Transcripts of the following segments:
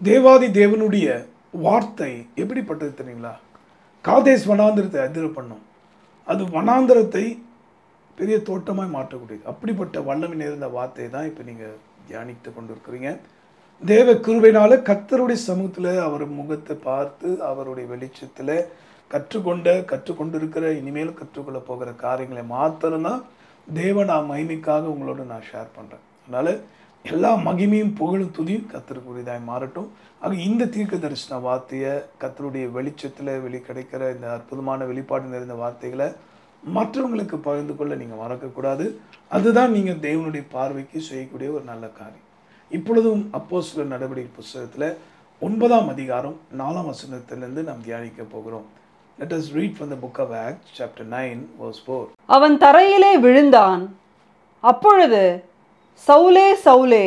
தேவாதி தேவனுடைய வார்த்தை எப்படிப்பட்டது தெரியுங்களா? காதேஸ் வனாந்திரத்தை அதிர பண்ணும். அது வனாந்திரத்தை பெரிய தோட்டமாய் மாற்றக்கூடியது. அப்படிப்பட்ட வல்லமை நிறைந்த வார்த்தை தான் இப்போ நீங்கள் தியானித்து கொண்டு இருக்கிறீங்க. தேவ கிருபையினால கர்த்தருடைய சமூகத்தில் அவர் முகத்தை பார்த்து அவருடைய வெளிச்சத்தில் கற்றுக்கொண்டிருக்கிற இனிமேல் கற்றுக்கொள்ள போகிற காரியங்களை மாத்திரம்தான் தேவன் மகிமைக்காக உங்களோட நான் ஷேர் பண்ணுறேன். அதனால் எல்லா மகிமையும் புகழும் துதியும் கர்த்தருக்குரியதாய் மாறட்டும். ஆக இந்த தீர்க்க தரிசன வார்த்தையை கர்த்தருடைய வெளிச்சத்தில் கிடைக்கிற இந்த அற்புதமான வெளிப்பாடு நிறைந்த வார்த்தைகளை மற்றவங்களுக்கு பகிர்ந்து கொள்ள நீங்கள் மறக்கக்கூடாது. அதுதான் நீங்கள் தேவனுடைய பார்வைக்கு செய்யக்கூடிய ஒரு நல்ல காரியம். இப்பொழுதும் அப்போஸ்தலர் நடவடிக்கை புத்தகத்தில் 9ஆம் அதிகாரம் 4ஆம் வசனத்திலிருந்து நாம் தியானிக்க போகிறோம். Let us read from the book of Acts chapter 9 verse 4. அவன் தரையிலே விழுந்தான். அப்பொழுது, சவுலே சவுலே,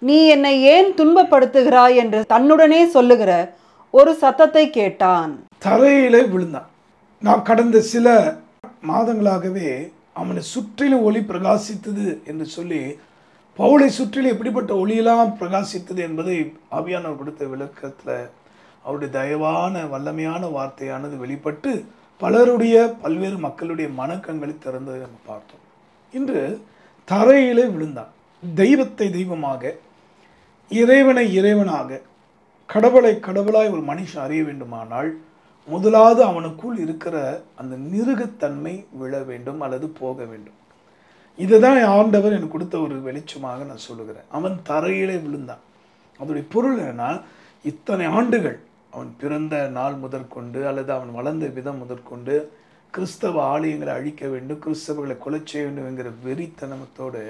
நீ என்னை ஏன் துன்பப்படுத்துகிறாய் என்று தன்னுடனே சொல்லுகிற ஒரு சத்தத்தை கேட்டான். தரையிலே விழுந்தான். நான் கடந்த சில மாதங்களாகவே அவனை சுற்றிலும் ஒளி பிரகாசித்தது என்று சொல்லி, பவுலை சுற்றிலும் எப்படிப்பட்ட ஒளியெல்லாம் பிரகாசித்தது என்பதை ஆவியானவர் கொடுத்த விளக்கத்தில் அவருடைய தயவான வல்லமையான வார்த்தையானது வெளிப்பட்டு பலருடைய பல்வேறு மக்களுடைய மனக்கங்களை திறந்ததை நம்ம பார்த்தோம். இன்று தரையிலே விழுந்தான். தெய்வத்தை தெய்வமாக, இறைவனை இறைவனாக, கடவுளை கடவுளாய் ஒரு மனுஷன் அறிய வேண்டுமானால் முதலாவது அவனுக்குள் இருக்கிற அந்த மிருகத்தன்மை விழ வேண்டும் அல்லது போக வேண்டும். இதுதான் ஆண்டவர் எனக்கு கொடுத்த ஒரு வெளிச்சமாக நான் சொல்லுகிறேன். அவன் தரையிலே விழுந்தான். அதோடைய பொருள் என்னன்னா, இத்தனை ஆண்டுகள் அவன் பிறந்த நாள் முதற்கொண்டு அல்லது அவன் வளர்ந்த விதம் முதற்கொண்டு கிறிஸ்தவ ஆலயங்களை அழிக்க வேண்டும், கிறிஸ்தவர்களை கொலை செய்ய வேண்டும் என்கிற வெறித்தனத்தோடு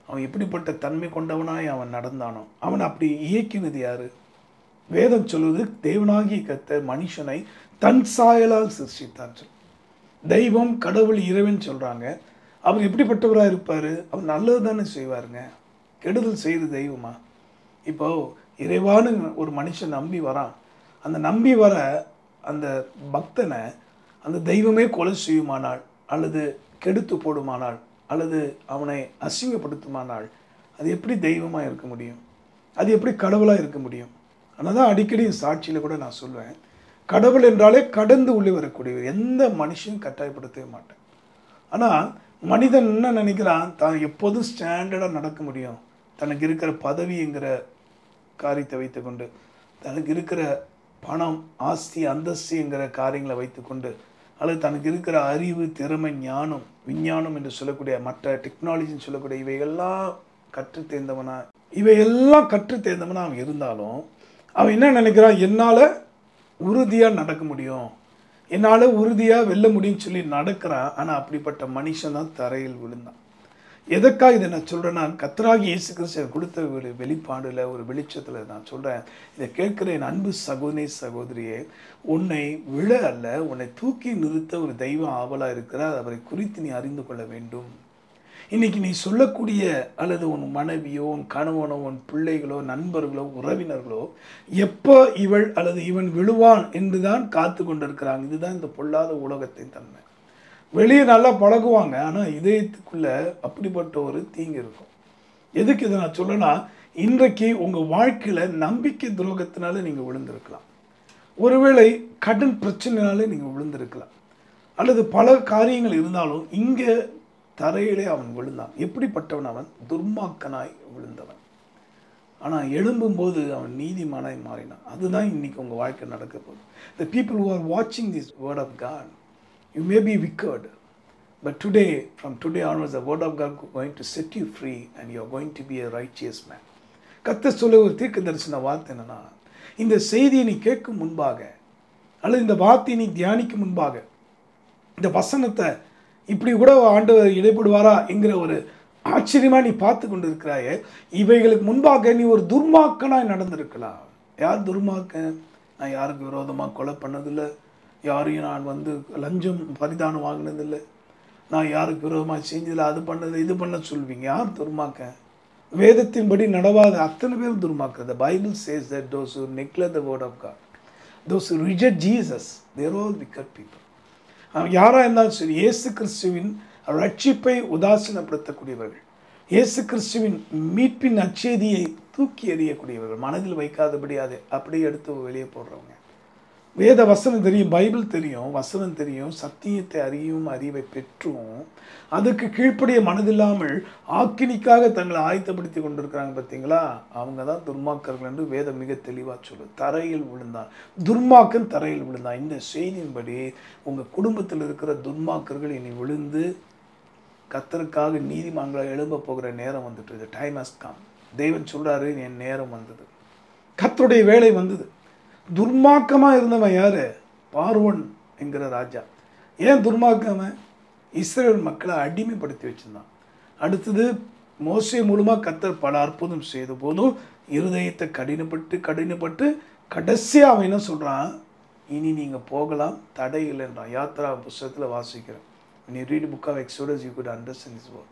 அவன் எப்படிப்பட்ட தன்மை கொண்டவனாய் அவன் நடந்தானோ, அவன் அப்படி இயக்கினது யாரு? வேதம் சொல்வது தேவனாகிய கர்த்தர் மனுஷனை தன் சாயலால் சிருஷ்டித்தார். தெய்வம் கடவுள் இறைவன் சொல்றாங்க. அவர் எப்படிப்பட்டவராக இருப்பார்? அவர் நல்லது தானே செய்வாருங்க, கெடுதல் செய்து தெய்வமா? இப்போ இறைவானு ஒரு மனுஷன் நம்பி வரான். அந்த நம்பி வர அந்த பக்தனை அந்த தெய்வமே கொலை செய்யுமானால் அல்லது கெடுத்து போடுமானால் அல்லது அவனை அசிங்கப்படுத்துமானால் அது எப்படி தெய்வமாக இருக்க முடியும்? அது எப்படி கடவுளாக இருக்க முடியும்? ஆனால் தான் அடிக்கடி சாட்சியில் கூட நான் சொல்வேன், கடவுள் என்றாலே கடந்து உள்ளே வரக்கூடியவர். எந்த மனுஷனும் கட்டாயப்படுத்தவே மாட்டேன். ஆனால் மனிதன் என்ன நினைக்கிறான், தான் எப்போதும் ஸ்டாண்டர்டாக நடக்க முடியும், தனக்கு இருக்கிற பதவிங்கிற காரியத்தை வைத்துக்கொண்டு, தனக்கு இருக்கிற பணம் ஆஸ்தி அந்தஸ்துங்கிற காரியங்களை வைத்துக்கொண்டு, அல்லது தனக்கு இருக்கிற அறிவு திறமை ஞானம் விஞ்ஞானம் என்று சொல்லக்கூடிய மற்ற டெக்னாலஜின்னு சொல்லக்கூடிய இவையெல்லாம் கற்று தேர்ந்தவனா அவன் இருந்தாலும் அவன் என்ன நினைக்கிறான், என்னால் உறுதியாக நடக்க முடியும், என்னால் உறுதியாக வெல்ல முடியும்னு சொல்லி நடக்கிறான். ஆனால் அப்படிப்பட்ட மனுஷன் தான் தரையில் விழுந்தான். எதற்காக இதை நான் சொல்கிறேன்னா, கர்த்தராகிய இயேசு கிறிஸ்து கொடுத்த ஒரு வெளிப்பாடில் ஒரு வெளிச்சத்தில் நான் சொல்கிறேன். இதை கேட்குற என் அன்பு சகோதரி சகோதரியே, உன்னை விழ அல்ல உன்னை தூக்கி நிறுத்த ஒரு தெய்வ ஆவலாக இருக்கிறார். அவரை குறித்து நீ அறிந்து கொள்ள வேண்டும். இன்றைக்கி நீ சொல்லக்கூடிய அல்லது உன் மனைவியோ உன் கணவனோ உன் பிள்ளைகளோ நண்பர்களோ உறவினர்களோ எப்போ இவள் அல்லது இவன் விழுவான் என்று தான் காத்து கொண்டிருக்கிறாங்க. இதுதான் இந்த பொல்லாத உலகத்தின் தன்மை. வெளியே நல்லா பழகுவாங்க, ஆனால் இதயத்துக்குள்ள அப்படிப்பட்ட ஒரு தீங்கு இருக்கும். எதுக்கு இதை நான் சொல்லனா, இன்றைக்கு உங்கள் வாழ்க்கையில் நம்பிக்கை துரோகத்தினால நீங்கள் விழுந்திருக்கலாம், ஒருவேளை கடன் பிரச்சனைனாலே நீங்கள் விழுந்திருக்கலாம், அல்லது பல காரியங்கள் இருந்தாலும் இங்கே தரையிலே அவன் விழுந்தான். எப்படிப்பட்டவன்? அவன் துர்மாக்கனாய் விழுந்தவன். ஆனால் எழும்பும்போது அவன் நீதிமானாய் மாறினான். அதுதான் இன்னைக்கு உங்கள் வாழ்க்கை நடக்க போகுது. The people who are watching this word of God, you may be wicked, but today, from today onwards, the word of God is going to set you free and you are going to be a righteous man. கர்த்தர் சொல்ல ஒரு தீர்க்க தரிசன வார்த்தை என்னன்னா, இந்த செய்தியை நீ கேட்கும் முன்பாக அல்லது இந்த வார்த்தையை நீ தியானிக்கும் முன்பாக இந்த வசனத்தை இப்படி கூட ஆண்டவர் இடைப்படுவாரா என்கிற ஒரு ஆச்சரியமாக நீ பார்த்து கொண்டு இருக்கிறாயே, இவைகளுக்கு முன்பாக நீ ஒரு துர்மாக்கனாய் நடந்திருக்கலாம். யார் துர்மாக்கன்? நான் யாருக்கு விரோதமாக கொலை பண்ணதில்லை, யாரையும் நான் லஞ்சம் பரிதானம் வாங்கினதில்லை, நான் யாருக்கு விரோதமாக செஞ்சதில்லை, அது பண்ணது இது பண்ண சொல்வீங்க. யார் துர்மாக்க? வேதத்தின்படி நடவாத அத்தனை பேரும் துர்மாக்க. The Bible says that those who neglect the word of God, those who reject Jesus, they are all wicked people. யாராக இருந்தாலும் சரி, இயேசு கிறிஸ்துவின் ரட்சிப்பை உதாசீனப்படுத்தக்கூடியவர்கள், இயேசு கிறிஸ்துவின் மீட்பின் நற்செய்தியை தூக்கி எறியக்கூடியவர்கள், மனதில் வைக்காதபடி அதை அப்படியே எடுத்து வெளியே போடுறவங்க. வேத வசனம் தெரியும், பைபிள் தெரியும், வசனம் தெரியும், சத்தியத்தை அறியும் அறிவை பெற்றும் அதுக்கு கீழ்ப்படிய மனதில்லாமல் ஆக்கினிக்காக தங்களை ஆயத்தப்படுத்தி கொண்டிருக்கிறாங்க. பார்த்தீங்களா? அவங்க தான் துன்மார்க்கர்கள் என்று வேதம் மிக தெளிவாக சொல்லுது. தரையில் விழுந்தான், துன்மார்க்கன் தரையில் விழுந்தான். இந்த செய்தியின்படி உங்கள் குடும்பத்தில் இருக்கிற துன்மார்க்கர்கள் இனி விழுந்து கர்த்தருக்காக நீதிமான்களை எழும்ப போகிற நேரம் வந்துட்டு, டைம் ஹஸ் கம். தேவன் சொல்றாரு, என் நேரம் வந்தது, கர்த்தருடைய வேலை வந்தது. துர்மார்க்கமாக இருந்தவன் யாரு? பார்வோன் என்கிற ராஜா. ஏன் துர்மார்க்கவன்? இஸ்ரேல் மக்களை அடிமைப்படுத்தி வச்சிருந்தான். அடுத்தது மோசே மூலமாக கர்த்தர் பல அற்புதம் செய்த போதும் இருதயத்தை கடினப்பட்டு கடைசியாக அவன் என்ன சொல்கிறான்? இனி நீங்கள் போகலாம், தடை இல்லைன்றான். யாத்ரா புஸ்தகத்தில் வாசிக்கிறேன். When you read the book of Exodus, you could understand this word.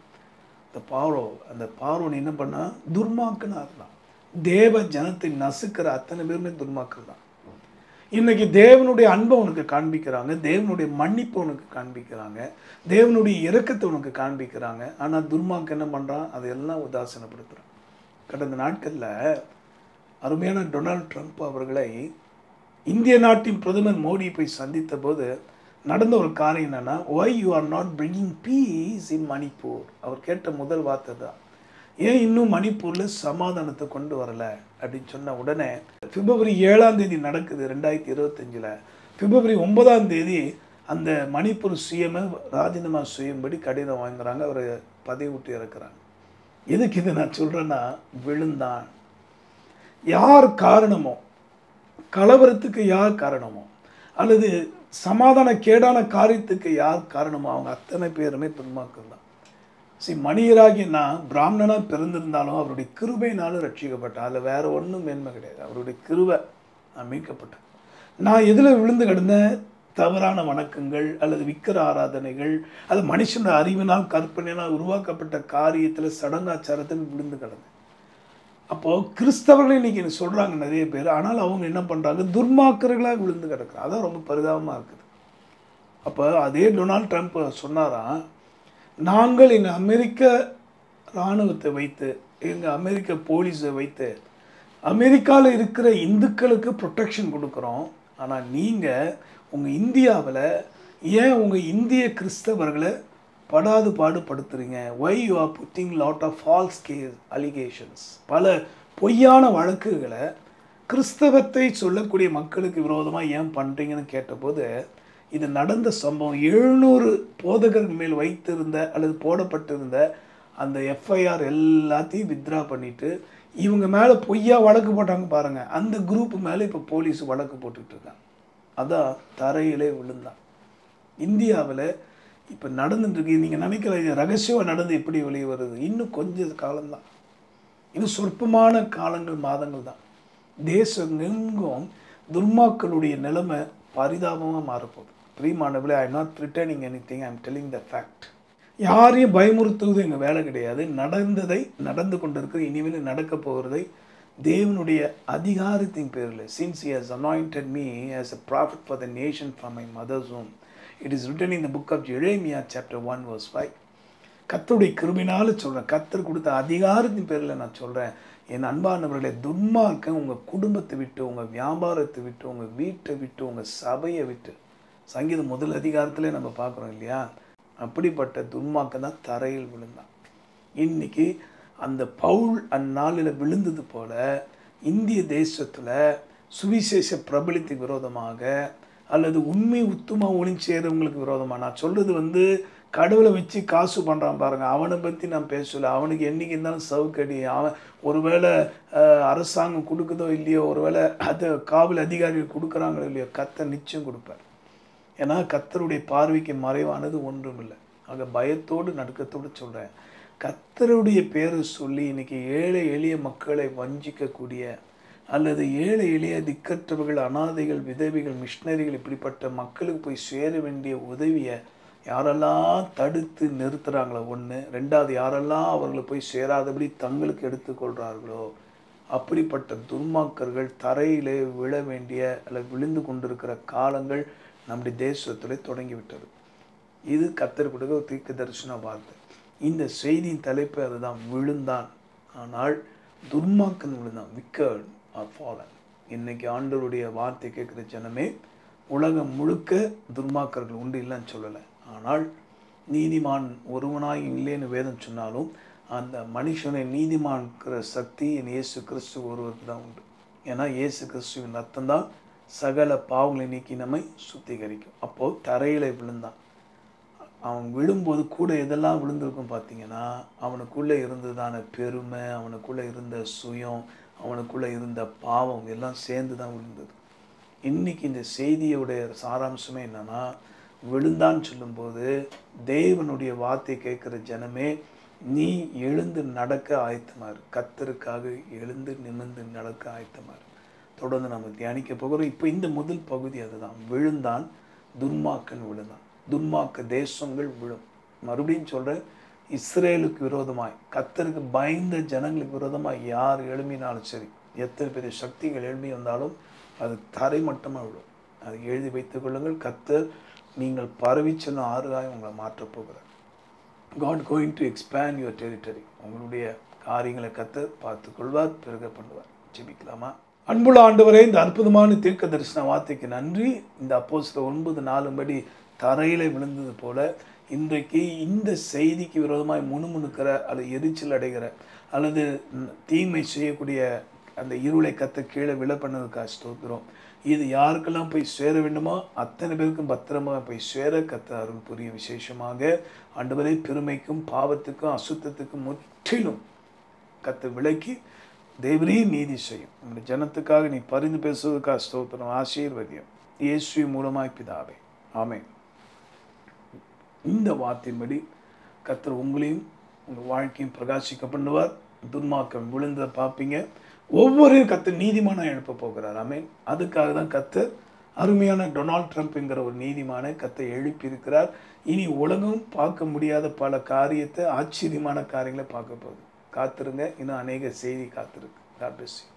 அந்த பார்வோன் என்ன பண்ணா? துர்மார்க்கனா இருந்தான். தேவ ஜனத்தை நசுக்கிற அத்தனை பேருமே துன்மார்க்கர் தான். இன்னைக்கு தேவனுடைய அன்பை உனக்கு காண்பிக்கிறாங்க, தேவனுடைய மன்னிப்பு உனக்கு காண்பிக்கிறாங்க, தேவனுடைய இரக்கத்தை உனக்கு காண்பிக்கிறாங்க. ஆனால் துன்மார்க்க என்ன பண்ணுறான்? அதையெல்லாம் உதாசீனப்படுத்துகிறான். கடந்த நாட்களில் அருமையான டொனால்ட் ட்ரம்ப் அவர்களை இந்திய நாட்டின் பிரதமர் மோடி போய் சந்தித்த போது நடந்த ஒரு காரியம் என்னன்னா, why you are not bringing peace in Manipur? அவர் கேட்ட முதல் வார்த்தை தான், ஏன் இன்னும் மணிப்பூரில் சமாதானத்தை கொண்டு வரலை அப்படின்னு சொன்ன உடனே பிப்ரவரி 7ஆம் தேதி நடக்குது 2025. பிப்ரவரி 9ஆம் தேதி அந்த மணிப்பூர் சிஎம் ராஜினாமா செய்யும்படி கடிதம் வாங்குறாங்க, அவர் பதவி விட்டு இறக்குறாங்க. எதுக்கு இதை நான் சொல்கிறேன்னா, விழுந்தான். யார் காரணமோ, கலவரத்துக்கு யார் காரணமோ, அல்லது சமாதான கேடான காரியத்துக்கு யார் காரணமோ, அவங்க அத்தனை பேருமே துன்மார்க்கர் தான். மனிதராகி நான் பிராமணனாக பிறந்திருந்தாலும் அவருடைய கிருபையினாலும் ரட்சிக்கப்பட்டேன். அதில் வேறு ஒன்றும் மேன்மை கிடையாது. அவருடைய கிருபை நான் மீட்கப்பட்டேன். நான் எதில் விழுந்து கிடந்தேன்? தவறான வணக்கங்கள் அல்லது விக்கிர ஆராதனைகள், அது மனுஷனுடைய அறிவினால் கற்பனையினால் உருவாக்கப்பட்ட காரியத்தில் சடங்காச்சாரத்தில் விழுந்து கிடந்தேன். அப்போது கிறிஸ்தவர்கள் இன்றைக்கி சொல்கிறாங்க நிறைய பேர், ஆனால் அவங்க என்ன பண்ணுறாங்க? துர்மார்க்கர்களாக விழுந்து கிடக்குறாங்க. அதான் ரொம்ப பரிதாபமாக இருக்குது. அப்போ அதே டொனால்ட் ட்ரம்ப் சொன்னாராம், நாங்கள் எங்கள் அமெரிக்க இராணுவத்தை வைத்து, எங்கள் அமெரிக்க போலீஸை வைத்து அமெரிக்காவில் இருக்கிற இந்துக்களுக்கு ப்ரொடெக்ஷன் கொடுக்குறோம். ஆனால் நீங்கள் உங்கள் இந்தியாவில் ஏன் உங்கள் இந்திய கிறிஸ்தவர்களை படாது பாடுபடுத்துறீங்க? why you are putting lot of false case allegations? பல பொய்யான வழக்குகளை கிறிஸ்தவத்தை சொல்லக்கூடிய மக்களுக்கு விரோதமாக ஏன் பண்ணுறீங்கன்னு கேட்டபோது, இது நடந்த சம்பவம் 700 போதகர்கள் மேல் வைத்திருந்த அல்லது போடப்பட்டிருந்த அந்த எஃப்ஐஆர் எல்லாத்தையும் வித்ரா பண்ணிவிட்டு இவங்க மேலே பொய்யா வழக்கு போட்டாங்க பாருங்கள். அந்த குரூப் மேலே இப்போ போலீஸ் வழக்கு போட்டுட்ருக்காங்க. அதான் தரையிலே விழுந்தான். இந்தியாவில் இப்போ நடந்துட்டுருக்கு. நீங்கள் நினைக்கிற இது ரகசியம் நடந்து எப்படி வெளியே வருது? இன்னும் கொஞ்சம் காலம்தான், இன்னும் சொற்பமான காலங்கள், மாதங்கள் தான். தேசம் எங்கும் துர்மாக்களுடைய நிலைமை பரிதாபமாக மாறப்போகுது. பிரியமானவர்களே, I am not returning anything, I am telling the fact. யாரையும் பயமுறுத்துவது எங்கள் வேலை கிடையாது. நடந்ததை, நடந்து கொண்டிருக்கிற, இனிமேல் நடக்க போகிறதை தேவனுடைய அதிகாரத்தின் பேரில், since he has anointed me as a prophet for the nation from my mother's womb, it is written in the book of Jeremiah chapter 1 verse 5. கர்த்தருடைய கிருபையினால சொல்கிறேன், கர்த்தர் கொடுத்த அதிகாரத்தின் பேரில் நான் சொல்கிறேன், என் அன்பானவர்களே, துன்மார்க்கம் உங்கள் குடும்பத்தை விட்டு, உங்கள் வியாபாரத்தை விட்டு, உங்கள் வீட்டை விட்டு, உங்கள் சபையை விட்டு, சங்கீதம் முதல் அதிகாரத்திலே நம்ம பார்க்குறோம் இல்லையா? அப்படிப்பட்ட துன்மார்க்கம் தான் தரையில் விழுந்தான். இன்னைக்கு அந்த பவுல் அந்நாளில் விழுந்தது போல இந்திய தேசத்தில் சுவிசேஷ பிரபலத்துக்கு விரோதமாக அல்லது உண்மை உத்தமாக ஒளிஞ்சு சேரவங்களுக்கு விரோதமாக, நான் சொல்கிறது கடவுளை வச்சு காசு பண்ணுறான் பாருங்கள், அவனை பற்றி நான் பேசலை. அவனுக்கு என்றைக்கு இருந்தாலும் சவுக்கடி. அவன் ஒருவேளை அரசாங்கம் கொடுக்குதோ இல்லையோ, ஒருவேளை அது காவல் அதிகாரிகள் கொடுக்குறாங்களோ இல்லையோ, கர்த்தர் நிச்சயம் கொடுப்பார். ஏன்னா கர்த்தருடைய பார்வைக்கு மறைவானது ஒன்றும் இல்லை. ஆக பயத்தோடு நடுக்கத்தோடு சொல்கிறேன், கர்த்தருடைய பேரை சொல்லி இன்றைக்கி ஏழை எளிய மக்களை வஞ்சிக்கக்கூடிய அல்லது ஏழை எளிய திக்கற்றவர்கள், அனாதைகள், விதவிகள், மிஷினரிகள், இப்படிப்பட்ட மக்களுக்கு போய் சேர வேண்டிய உதவியை யாரெல்லாம் தடுத்து நிறுத்துகிறாங்களோ ஒன்று, ரெண்டாவது யாரெல்லாம் அவர்களை போய் சேராதபடி தங்களுக்கு எடுத்துக்கொள்கிறார்களோ அப்படிப்பட்ட துர்மாக்கர்கள் தரையிலே விழ வேண்டிய அல்லது விழுந்து கொண்டிருக்கிற காலங்கள் நம்முடைய தேசத்தில் தொடங்கிவிட்டது. இது கர்த்தர் கொடுக்க ஒரு தீர்க்க தரிசன வார்த்தை. இந்த செய்தியின் தலைப்பு அதுதான், விழுந்தான் ஆனால் துன்மார்க்கன் விழுந்தான். wicked or fallen. இன்னைக்கு ஆண்டவருடைய வார்த்தை கேட்குற ஜனமே, உலகம் முழுக்க துன்மார்க்கர்கள் உண்டு இல்லைன்னு சொல்லலை. ஆனால் நீதிமான் ஒருவனாய் இல்லைன்னு வேதம் சொன்னாலும் அந்த மனுஷனை நீதிமான்கிற சக்தி இயேசு கிறிஸ்து ஒருவருக்கு தான் உண்டு. ஏன்னா இயேசு கிறிஸ்துவின் ரத்தம் தான் சகல பாவங்களை நீக்கி நம்மை சுத்திகரிக்கும். அப்போது தரையில் விழுந்தான். அவன் விழும்போது கூட எதெல்லாம் விழுந்திருக்கும் பார்த்தீங்கன்னா, அவனுக்குள்ளே இருந்ததான பெருமை, அவனுக்குள்ளே இருந்த சுயம், அவனுக்குள்ளே இருந்த பாவம் எல்லாம் சேர்ந்து தான் விழுந்தது. இன்னைக்கு இந்த செய்தியோடைய சாராம்சமே என்னன்னா, விழுந்தான்னு சொல்லும்போது தேவனுடைய வார்த்தை கேட்குற ஜனமே, நீ எழுந்து நடக்க ஆயத்தமாறு, கர்த்தருக்காக எழுந்து நிமிர்ந்து நடக்க ஆயத்தமாறு. தொடர்ந்து நம்ம தியானிக்க போகிறோம். இப்போ இந்த முதல் பகுதி அதுதான், விழுந்தான், துன்மார்க்கன் விழுந்தான். துன்மார்க்க தேசங்கள் விழும். மறுபடியும் சொல்கிறேன், இஸ்ரேலுக்கு விரோதமாய், கர்த்தருக்கு பயந்த ஜனங்களுக்கு விரோதமாய் யார் எழும்பினாலும் சரி, எத்தனை பெரிய சக்திகள் எழும்பி வந்தாலும் அது தரை மட்டமாக விழும். அதை எழுதி வைத்துக் கொள்ளுங்கள். கர்த்தர் நீங்கள் பரவி செல்லும் ஆறுகாய் உங்களை மாற்றப் போகிறார். God going to expand your territory. உங்களுடைய காரியங்களை கர்த்தர் பார்த்துக்கொள்வார், பெருக பண்ணுவார். ஜெபிக்கலாமா? அன்புள்ள ஆண்டவரே, இந்த அற்புதமான தீர்க்க தரிசன வார்த்தைக்கு நன்றி. இந்த அப்போஸ்தலர் 9:4 படி தரையில் விழுந்தது போல இன்றைக்கு இந்த செய்திக்கு விரோதமாய் முணுமுணுக்கிற அல்லது எரிச்சல் அடைகிற அல்லது தீமை செய்யக்கூடிய அந்த இருளை கர்த்தர் கீழே விழ பண்ணதுக்காக ஸ்தோத்திரம். இது யாருக்கெல்லாம் போய் சேர வேண்டுமோ அத்தனை பேருக்கும் பத்திரமாக போய் சேர கர்த்தர் அருள் புரிய. விசேஷமாக ஆண்டவரே, பெருமைக்கும் பாவத்துக்கும் அசுத்தத்துக்கும் முற்றிலும் கர்த்தர் விலக்கி தேவரே நீதி செய்யும். உங்களுடைய ஜனத்துக்காக நீ பரிந்து பேசுவதற்காக ஸ்தோத்திரம். ஆசீர்வதியம் இயேசு மூலமாய் பிதாவே, ஆமென். இந்த வார்த்தையின்படி கர்த்தர் உங்களையும் உங்கள் வாழ்க்கையும் பிரகாசிக்க பண்ணுவார். துன்மார்க்கம் விழுந்ததை பார்ப்பீங்க. ஒவ்வொரு கர்த்தர் நீதிமானாக எழுப்ப போகிறார். ஆமென். அதுக்காக தான் கர்த்தர் அருமையான டொனால்ட் ட்ரம்ப் என்கிற ஒரு நீதிமானை கர்த்தர் எழுப்பியிருக்கிறார். இனி உலகம் பார்க்க முடியாத பல காரியத்தை, ஆச்சரியமான காரியங்களை பார்க்க போகுது. காத்திருங்க, இன்னும் அநேக செய்தி காத்திருக்கு. God bless you.